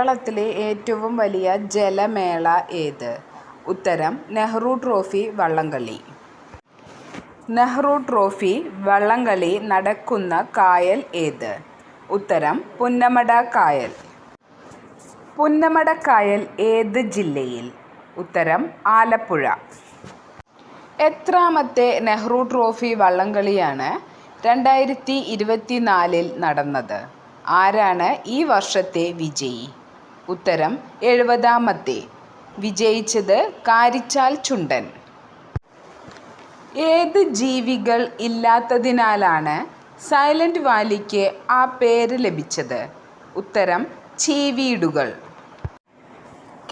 കേരളത്തിലെ ഏറ്റവും വലിയ ജലമേള ഏത്? ഉത്തരം നെഹ്റു ട്രോഫി വള്ളംകളി. നെഹ്റു ട്രോഫി വള്ളംകളി നടക്കുന്ന കായൽ ഏത്? ഉത്തരം പുന്നമട കായൽ. പുന്നമട കായൽ ഏത് ജില്ലയിൽ? ഉത്തരം ആലപ്പുഴ. എത്രാമത്തെ നെഹ്റു ട്രോഫി വള്ളംകളിയാണ് 2024 നടന്നത്? ആരാണ് ഈ വർഷത്തെ വിജയി? ഉത്തരം 70ാമത്തെ. വിജയിച്ചത് കാരിച്ചാൽ ചുണ്ടൻ. ഏത് ജീവികൾ ഇല്ലാത്തതിനാലാണ് സൈലന്റ് വാലിക്ക് ആ പേര് ലഭിച്ചത്? ഉത്തരം ചീവീടുകൾ.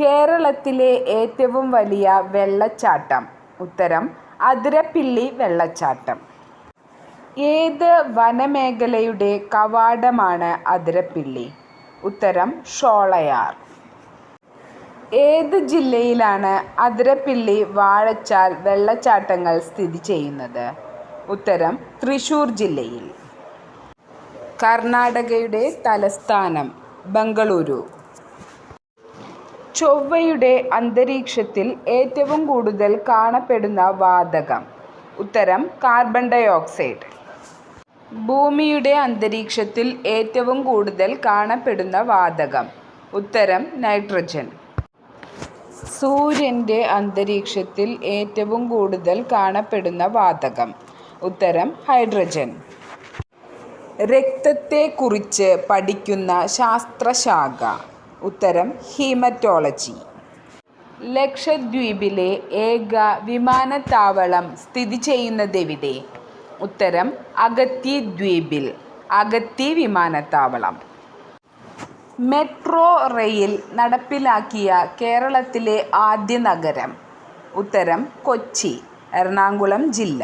കേരളത്തിലെ ഏറ്റവും വലിയ വെള്ളച്ചാട്ടം? ഉത്തരം അതിരപ്പിള്ളി വെള്ളച്ചാട്ടം. ഏത് വനമേഖലയുടെ കവാടമാണ് അതിരപ്പിള്ളി? ഉത്തരം ഷോളയാർ. ഏത് ജില്ലയിലാണ് അതിരപ്പിള്ളി വാഴച്ചാൽ വെള്ളച്ചാട്ടങ്ങൾ സ്ഥിതി ചെയ്യുന്നത്? ഉത്തരം തൃശ്ശൂർ ജില്ലയിൽ. കർണാടകയുടെ തലസ്ഥാനം ബംഗളൂരു. ചൊവ്വയുടെ അന്തരീക്ഷത്തിൽ ഏറ്റവും കൂടുതൽ കാണപ്പെടുന്ന വാതകം? ഉത്തരം കാർബൺ ഡൈ ഓക്സൈഡ്. ഭൂമിയുടെ അന്തരീക്ഷത്തിൽ ഏറ്റവും കൂടുതൽ കാണപ്പെടുന്ന വാതകം? ഉത്തരം നൈട്രജൻ. സൂര്യൻ്റെ അന്തരീക്ഷത്തിൽ ഏറ്റവും കൂടുതൽ കാണപ്പെടുന്ന വാതകം? ഉത്തരം ഹൈഡ്രജൻ. രക്തത്തെക്കുറിച്ച് പഠിക്കുന്ന ശാസ്ത്രശാഖ? ഉത്തരം ഹീമറ്റോളജി. ലക്ഷദ്വീപിലെ ഏക വിമാനത്താവളം സ്ഥിതി ചെയ്യുന്നതെവിടെ? ഉത്തരം അഗത്തി ദ്വീപിൽ. അഗത്തി വിമാനത്താവളം. മെട്രോ റെയിൽ നടപ്പിലാക്കിയ കേരളത്തിലെ ആദ്യ നഗരം? ഉത്തരം കൊച്ചി, എറണാകുളം ജില്ല.